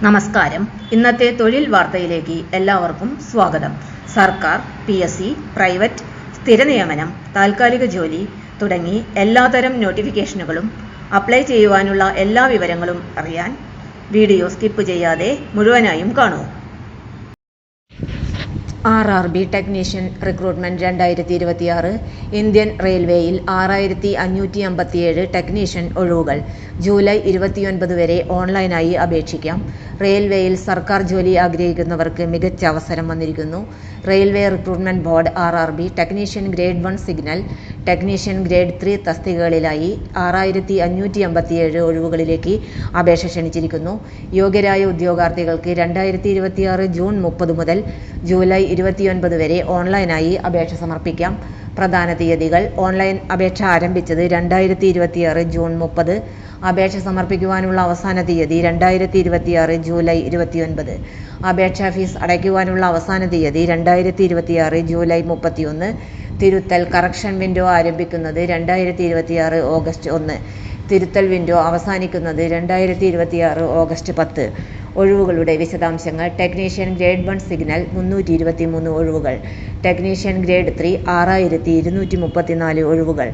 നമസ്കാരം. ഇന്നത്തെ തൊഴിൽ വാർത്തയിലേക്ക് എല്ലാവർക്കും സ്വാഗതം. സർക്കാർ, PSC, പ്രൈവറ്റ്, സ്ഥിര നിയമനം, താൽക്കാലിക ജോലി തുടങ്ങി എല്ലാത്തരം നോട്ടിഫിക്കേഷനുകളും അപ്ലൈ ചെയ്യുവാനുള്ള എല്ലാ വിവരങ്ങളും അറിയാൻ വീഡിയോ സ്കിപ്പ് ചെയ്യാതെ മുഴുവനായും കാണൂ. RRB ടെക്നീഷ്യൻ റിക്രൂട്ട്മെന്റ് 2026 ഇന്ത്യൻ റെയിൽവേയിൽ 6557 ടെക്നീഷ്യൻ ഒഴിവുകൾ. ജൂലൈ 29 വരെ ഓൺലൈനായി അപേക്ഷിക്കാം. റെയിൽവേയിൽ സർക്കാർ ജോലി ആഗ്രഹിക്കുന്നവർക്ക് മികച്ച അവസരം വന്നിരിക്കുന്നു. Railway recruitment board RRB technician grade 1 signal, technician grade 3 തസ്തികകളിലായി 6557 ഒഴിവുകളിലേക്ക് അപേക്ഷ ക്ഷണിച്ചിരിക്കുന്നു. യോഗ്യരായ ഉദ്യോഗാർത്ഥികൾക്ക് 2026 ജൂൺ 30 മുതൽ ജൂലൈ 29 വരെ ഓൺലൈനായി അപേക്ഷ സമർപ്പിക്കാം. പ്രധാന തീയതികൾ: ഓൺലൈൻ അപേക്ഷ ആരംഭിച്ചത് 2026 ജൂൺ 30. അപേക്ഷ സമർപ്പിക്കുവാനുള്ള അവസാന തീയതി 2026 ജൂലൈ 29. അപേക്ഷാ ഫീസ് അടയ്ക്കുവാനുള്ള അവസാന തീയതി 2026 ജൂലൈ 31. തിരുത്തൽ കറക്ഷൻ വിൻഡോ ആരംഭിക്കുന്നത് 2026 ഓഗസ്റ്റ് 1. തിരുത്തൽ വിൻഡോ അവസാനിക്കുന്നത് 2026 ഓഗസ്റ്റ് 10. ഒഴിവുകളുടെ വിശദാംശങ്ങൾ: ടെക്നീഷ്യൻ ഗ്രേഡ് 1 സിഗ്നൽ 323 ഒഴിവുകൾ, ടെക്നീഷ്യൻ ഗ്രേഡ് 3 6234 ഒഴിവുകൾ.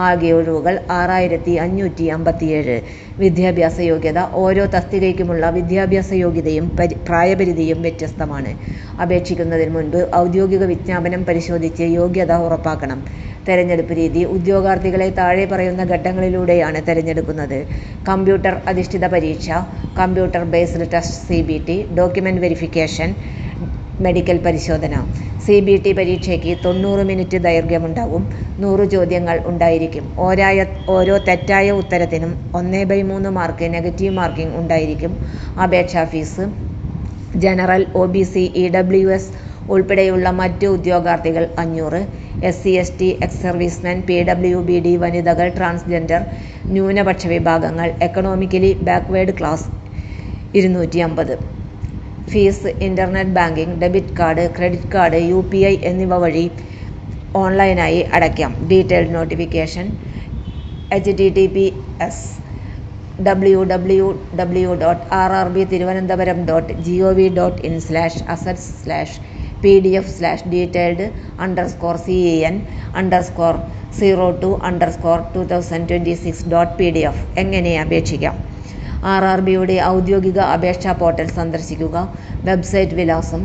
ആകെ ഒഴിവുകൾ 6557. വിദ്യാഭ്യാസ യോഗ്യത: ഓരോ തസ്തികയ്ക്കുമുള്ള വിദ്യാഭ്യാസ യോഗ്യതയും പ്രായപരിധിയും വ്യത്യസ്തമാണ്. അപേക്ഷിക്കുന്നതിന് മുൻപ് ഔദ്യോഗിക വിജ്ഞാപനം പരിശോധിച്ച് യോഗ്യത ഉറപ്പാക്കണം. തെരഞ്ഞെടുപ്പ് രീതി: ഉദ്യോഗാർത്ഥികളെ താഴെ പറയുന്ന ഘട്ടങ്ങളിലൂടെയാണ് തെരഞ്ഞെടുക്കുന്നത്: കമ്പ്യൂട്ടർ അധിഷ്ഠിത പരീക്ഷ, computer based test CBT, document verification, medical പരിശോധന. CBT പരീക്ഷയ്ക്ക് 90 മിനിറ്റ് ദൈർഘ്യമുണ്ടാകും. 100 ചോദ്യങ്ങൾ ഉണ്ടായിരിക്കും. ഓരോ തെറ്റായ ഉത്തരത്തിനും 1/3 മാർക്ക് നെഗറ്റീവ് മാർക്കിംഗ് ഉണ്ടായിരിക്കും. അപേക്ഷാ ഫീസ്: ജനറൽ, OBC, EWS ഉൾപ്പെടെയുള്ള മറ്റ് ഉദ്യോഗാർത്ഥികൾ 500, SC, ST, ex servicemen, PWBD, വനിതകൾ, ട്രാൻസ്ജെൻഡർ, ന്യൂനപക്ഷ വിഭാഗങ്ങൾ, economically backward class 250. Fees internet banking, debit card, credit card, UPI എന്നിവ വഴി ഓൺലൈനായി അടയ്ക്കാം. Detailed notification https://www.rrb.tiruvananthapuram.gov.in/asset/pdf/detailed_cen_2026.pdf. എങ്ങനെ അപേക്ഷിക്കാം? RRBയുടെ ഔദ്യോഗിക അപേക്ഷാ പോർട്ടൽ സന്ദർശിക്കുക. വെബ്സൈറ്റ് വിലാസം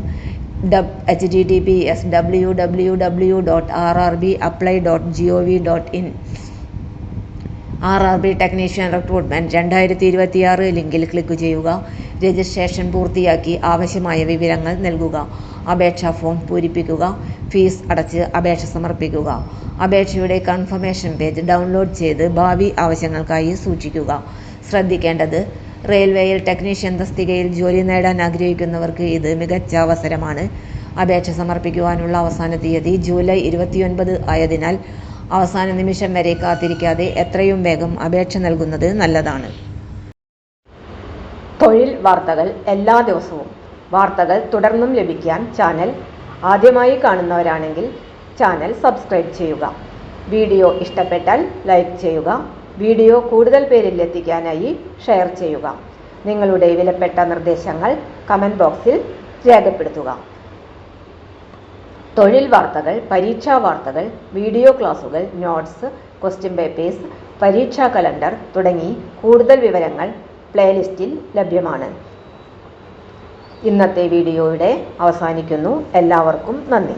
https://www.rrbapply.gov.in. RRB ടെക്നീഷ്യൻ റിക്രൂട്ട്മെന്റ് 2026 ലിങ്കിൽ ക്ലിക്ക് ചെയ്യുക. രജിസ്ട്രേഷൻ പൂർത്തിയാക്കി ആവശ്യമായ വിവരങ്ങൾ നൽകുക. അപേക്ഷാ ഫോം പൂരിപ്പിക്കുക. ഫീസ് അടച്ച് അപേക്ഷ സമർപ്പിക്കുക. അപേക്ഷയുടെ കൺഫർമേഷൻ പേജ് ഡൗൺലോഡ് ചെയ്ത് ഭാവി ആവശ്യങ്ങൾക്കായി സൂക്ഷിക്കുക. ശ്രദ്ധിക്കേണ്ടത്: റെയിൽവേയിൽ ടെക്നീഷ്യൻ തസ്തികയിൽ ജോലി നേടാൻ ആഗ്രഹിക്കുന്നവർക്ക് ഇത് മികച്ച അവസരമാണ്. അപേക്ഷ സമർപ്പിക്കുവാനുള്ള അവസാന തീയതി ജൂലൈ 29 ആയതിനാൽ അവസാന നിമിഷം വരെ കാത്തിരിക്കാതെ എത്രയും വേഗം അപേക്ഷ നൽകുന്നത് നല്ലതാണ്. തൊഴിൽ വാർത്തകൾ എല്ലാ ദിവസവും. വാർത്തകൾ തുടർന്നും ലഭിക്കാൻ ചാനൽ ആദ്യമായി കാണുന്നവരാണെങ്കിൽ ചാനൽ സബ്സ്ക്രൈബ് ചെയ്യുക. വീഡിയോ ഇഷ്ടപ്പെട്ടാൽ ലൈക്ക് ചെയ്യുക. വീഡിയോ കൂടുതൽ പേരിൽ എത്തിക്കാനായി ഷെയർ ചെയ്യുക. നിങ്ങളുടെ വിലപ്പെട്ട നിർദ്ദേശങ്ങൾ കമന്റ് ബോക്സിൽ രേഖപ്പെടുത്തുക. തൊഴിൽ വാർത്തകൾ, പരീക്ഷാ വാർത്തകൾ, വീഡിയോ ക്ലാസുകൾ, നോട്ട്സ്, ക്വസ്റ്റ്യൻ പേപ്പേഴ്സ്, പരീക്ഷാ കലണ്ടർ തുടങ്ങി കൂടുതൽ വിവരങ്ങൾ പ്ലേലിസ്റ്റിൽ ലഭ്യമാണ്. ഇന്നത്തെ വീഡിയോയുടെ അവസാനിക്കുന്നു. എല്ലാവർക്കും നന്ദി.